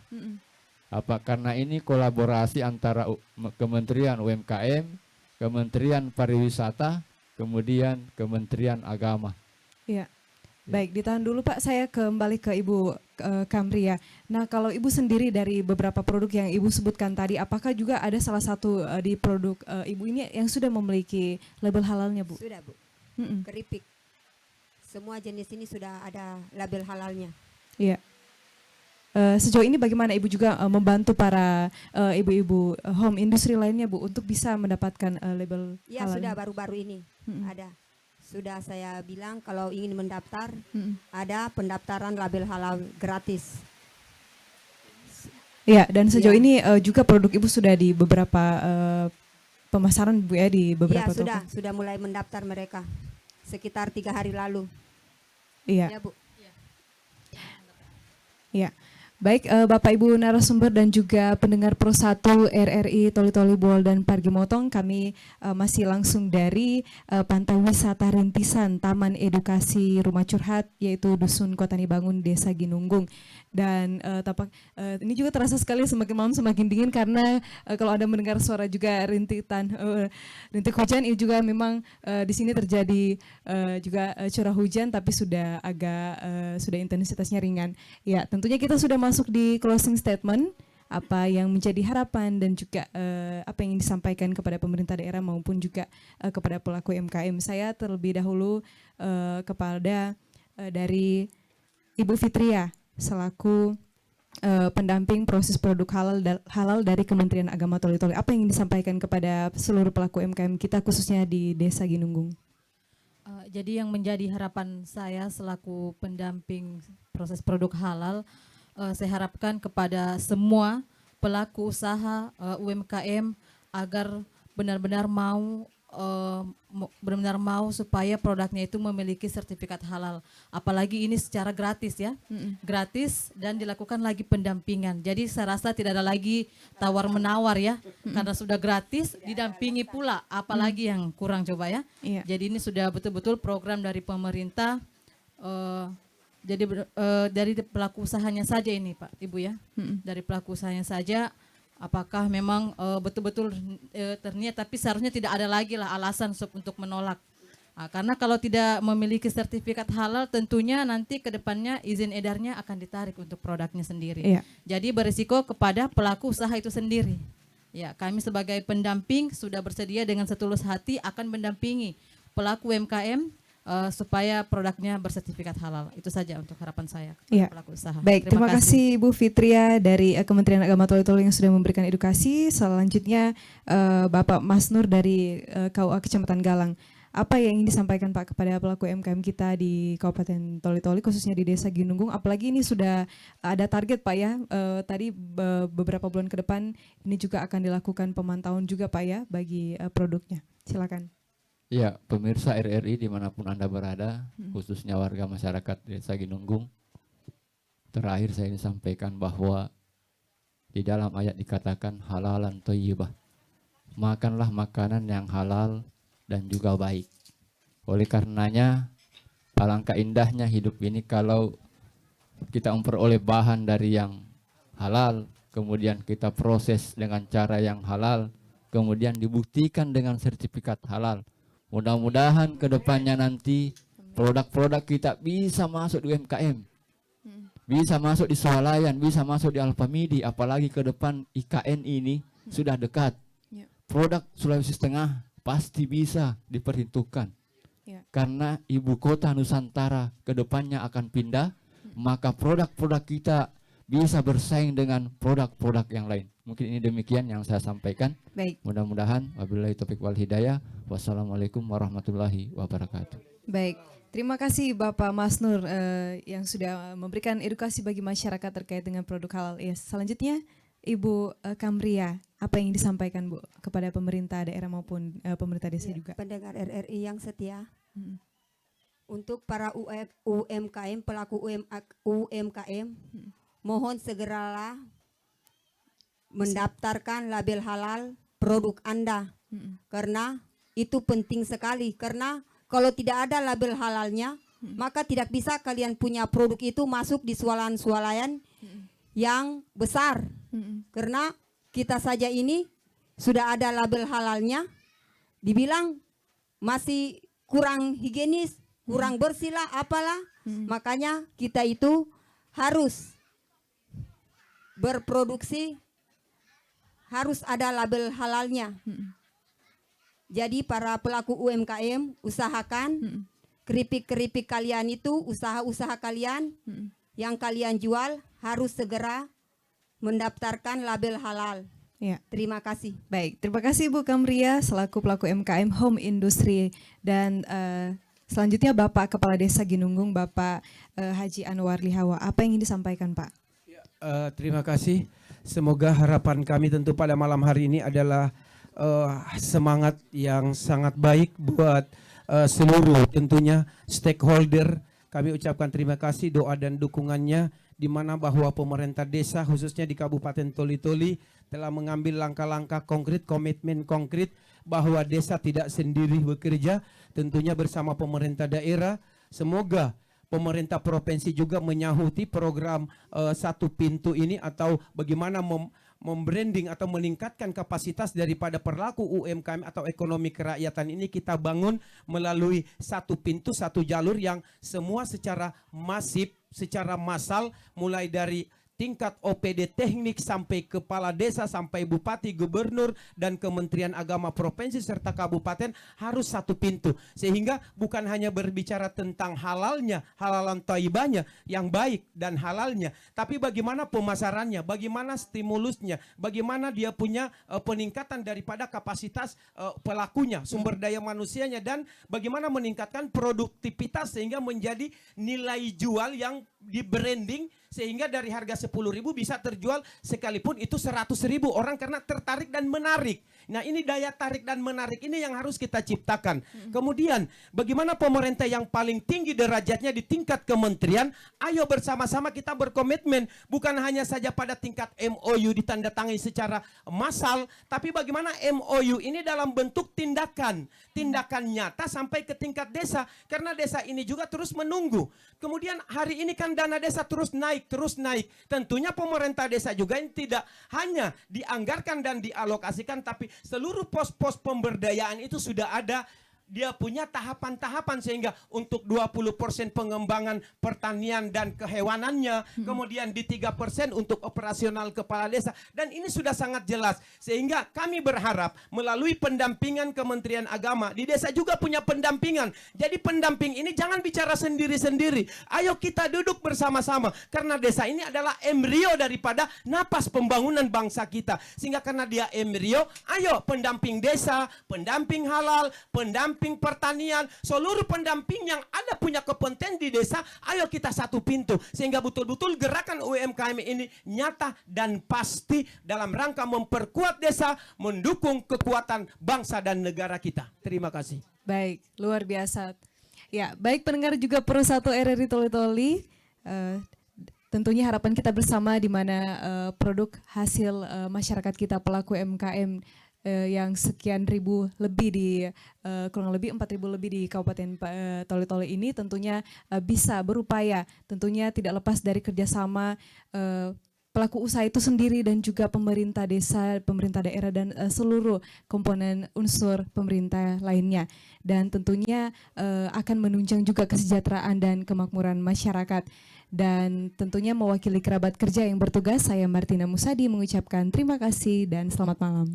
D: Apa karena ini kolaborasi antara Kementerian UMKM, Kementerian Pariwisata, kemudian Kementerian Agama.
A: Iya. Baik, ditahan dulu Pak, saya kembali ke Ibu Kamri ya. Nah, kalau Ibu sendiri dari beberapa produk yang Ibu sebutkan tadi, apakah juga ada salah satu di produk Ibu ini yang sudah memiliki label halalnya Bu?
C: Sudah Bu. Keripik. Semua jenis ini sudah ada label halalnya.
A: Iya. sejauh ini bagaimana Ibu juga membantu para ibu-ibu home industry lainnya Bu untuk bisa mendapatkan label
C: Ya
A: halal?
C: sudah baru-baru ini ada. Sudah saya bilang kalau ingin mendaftar ada pendaftaran label halal gratis.
A: Ya, dan sejauh
C: Iya.
A: ini juga produk Ibu sudah di beberapa pemasaran Bu ya di
C: Ya
A: beberapa toko.
C: sudah mulai mendaftar mereka sekitar 3 hari lalu.
A: Iya.
C: Ya Bu.
A: Ya, baik Bapak Ibu narasumber dan juga pendengar Pro 1 RRI Toli Toli Boal dan Parigi Motong, kami masih langsung dari Pantai Wisata Rintisan Taman Edukasi Rumah Curhat yaitu Dusun Kotani Bangun Desa Ginunggung. Dan ini juga terasa sekali semakin malam semakin dingin karena kalau Anda mendengar suara juga rintik hujan, ini juga memang di sini terjadi juga curah hujan tapi sudah agak sudah intensitasnya ringan. Ya, tentunya kita sudah masuk di closing statement, apa yang menjadi harapan dan juga apa yang disampaikan kepada pemerintah daerah maupun juga kepada pelaku UMKM. Saya terlebih dahulu kepada dari Ibu Fitria selaku pendamping proses produk halal dari Kementerian Agama Toli Toli. Apa yang disampaikan kepada seluruh pelaku UMKM kita khususnya di Desa Ginunggung?
E: Jadi yang menjadi harapan saya selaku pendamping proses produk halal, saya harapkan kepada semua pelaku usaha UMKM agar benar-benar mau supaya produknya itu memiliki sertifikat halal. Apalagi ini secara gratis ya, gratis dan dilakukan lagi pendampingan. Jadi saya rasa tidak ada lagi tawar menawar ya, karena sudah gratis didampingi pula. Apalagi yang kurang coba ya.
A: Iya.
E: Jadi ini sudah betul-betul program dari pemerintah. Jadi dari pelaku usahanya saja ini Pak Ibu ya, dari pelaku usahanya saja. Apakah memang betul-betul terniat, tapi seharusnya tidak ada lagi lah alasan untuk menolak. Karena kalau tidak memiliki sertifikat halal tentunya nanti ke depannya izin edarnya akan ditarik untuk produknya sendiri.
A: Iya.
E: Jadi berisiko kepada pelaku usaha itu sendiri. Ya, kami sebagai pendamping sudah bersedia dengan setulus hati akan mendampingi pelaku UMKM supaya produknya bersertifikat halal. Itu saja untuk harapan saya kepada
A: Iya.
E: pelaku usaha.
A: Baik, terima kasih Ibu Fitria dari Kementerian Agama Toli Toli yang sudah memberikan edukasi. Selanjutnya Bapak Mas Nur dari KUA Kecamatan Galang. Apa yang ingin disampaikan Pak kepada pelaku UMKM kita di Kabupaten Toli Toli khususnya di Desa Ginunggung? Apalagi ini sudah ada target Pak ya. Tadi beberapa bulan ke depan ini juga akan dilakukan pemantauan juga Pak ya bagi produknya. Silakan.
D: Ya, pemirsa RRI dimanapun Anda berada, khususnya warga masyarakat Desa Ginunggung. Terakhir saya ingin sampaikan bahwa di dalam ayat dikatakan halalan thayyibah. Makanlah makanan yang halal dan juga baik. Oleh karenanya, alangkah indahnya hidup ini kalau kita memperoleh bahan dari yang halal, kemudian kita proses dengan cara yang halal, kemudian dibuktikan dengan sertifikat halal. Mudah-mudahan ke depannya nanti produk-produk kita bisa masuk di UMKM, bisa masuk di swalayan, bisa masuk di Alfamidi, apalagi ke depan IKN ini sudah dekat. Produk Sulawesi Tengah pasti bisa diperhitungkan. Karena ibu kota Nusantara ke depannya akan pindah, maka produk-produk kita bisa bersaing dengan produk-produk yang lain. Mungkin ini demikian yang saya sampaikan.
A: Baik.
D: Mudah-mudahan wabillahi taufiq wal hidayah. Wassalamualaikum warahmatullahi wabarakatuh.
A: Baik, terima kasih Bapak Mas Nur yang sudah memberikan edukasi bagi masyarakat terkait dengan produk halal. Ya, selanjutnya Ibu Kamria, apa yang disampaikan Bu kepada pemerintah daerah maupun pemerintah desa juga?
C: Pendengar RRI yang setia, untuk para UMKM, pelaku UMKM, mohon segeralah mendaftarkan label halal produk Anda, karena itu penting sekali. Karena kalau tidak ada label halalnya, maka tidak bisa kalian punya produk itu masuk di swalayan-swalayan yang besar. Karena kita saja ini sudah ada label halalnya, dibilang masih kurang higienis, kurang bersih lah, apalah. Makanya kita itu harus berproduksi, harus ada label halalnya. Jadi para pelaku UMKM usahakan keripik-keripik kalian itu, usaha-usaha kalian yang kalian jual harus segera mendaftarkan label halal.
A: Ya.
C: Terima kasih.
A: Baik, terima kasih Bu Kamria selaku pelaku UMKM Home Industry dan selanjutnya Bapak Kepala Desa Ginunggung Bapak Haji Anwar Lihawa. Apa yang ingin disampaikan Pak?
B: Terima kasih. Semoga harapan kami tentu pada malam hari ini adalah semangat yang sangat baik buat seluruh tentunya stakeholder. Kami ucapkan terima kasih doa dan dukungannya di mana bahwa pemerintah desa khususnya di Kabupaten Toli-Toli telah mengambil langkah-langkah konkret, komitmen konkret bahwa desa tidak sendiri bekerja, tentunya bersama pemerintah daerah. Semoga pemerintah provinsi juga menyahuti program satu pintu ini atau bagaimana membranding atau meningkatkan kapasitas daripada pelaku UMKM atau ekonomi kerakyatan ini kita bangun melalui satu pintu, satu jalur yang semua secara masif, secara massal mulai dari tingkat OPD teknik sampai kepala desa, sampai bupati, gubernur, dan Kementerian Agama Provinsi serta kabupaten harus satu pintu. Sehingga bukan hanya berbicara tentang halalnya, halalan thayyibahnya yang baik dan halalnya, tapi bagaimana pemasarannya, bagaimana stimulusnya, bagaimana dia punya peningkatan daripada kapasitas pelakunya, sumber daya manusianya, dan bagaimana meningkatkan produktivitas sehingga menjadi nilai jual yang di branding sehingga dari harga 10.000 bisa terjual sekalipun itu 100.000 orang karena tertarik dan menarik. Nah ini daya tarik dan menarik ini yang harus kita ciptakan. Kemudian bagaimana pemerintah yang paling tinggi derajatnya di tingkat kementerian, ayo bersama-sama kita berkomitmen bukan hanya saja pada tingkat MOU ditandatangani secara massal, tapi bagaimana MOU ini dalam bentuk tindakan nyata sampai ke tingkat desa, karena desa ini juga terus menunggu. Kemudian hari ini kan dana desa terus naik. Tentunya pemerintah desa juga ini tidak hanya dianggarkan dan dialokasikan, tapi seluruh pos-pos pemberdayaan itu sudah ada. Dia punya tahapan-tahapan sehingga untuk 20% pengembangan pertanian dan kehewanannya, kemudian di 3% untuk operasional kepala desa, dan ini sudah sangat jelas. Sehingga kami berharap melalui pendampingan Kementerian Agama, di desa juga punya pendampingan. Jadi pendamping ini jangan bicara sendiri-sendiri. Ayo kita duduk bersama-sama, karena desa ini adalah embrio daripada napas pembangunan bangsa kita. Sehingga karena dia embrio, ayo pendamping desa, pendamping halal, pendamping pertanian, seluruh pendamping yang ada punya kompetensi di desa, ayo kita satu pintu sehingga betul-betul gerakan UMKM ini nyata dan pasti dalam rangka memperkuat desa, mendukung kekuatan bangsa dan negara kita. Terima kasih.
A: Baik, luar biasa. Ya, baik pendengar juga Pro 1 RRI Toli-Toli. Tentunya harapan kita bersama di mana produk hasil masyarakat kita pelaku UMKM yang sekian ribu lebih di kurang lebih 4.000 lebih di Kabupaten Toli-Toli ini tentunya bisa berupaya, tentunya tidak lepas dari kerjasama pelaku usaha itu sendiri dan juga pemerintah desa, pemerintah daerah, dan seluruh komponen unsur pemerintah lainnya. Dan tentunya akan menunjang juga kesejahteraan dan kemakmuran masyarakat. Dan tentunya mewakili kerabat kerja yang bertugas, saya Martina Musadi mengucapkan terima kasih dan selamat malam.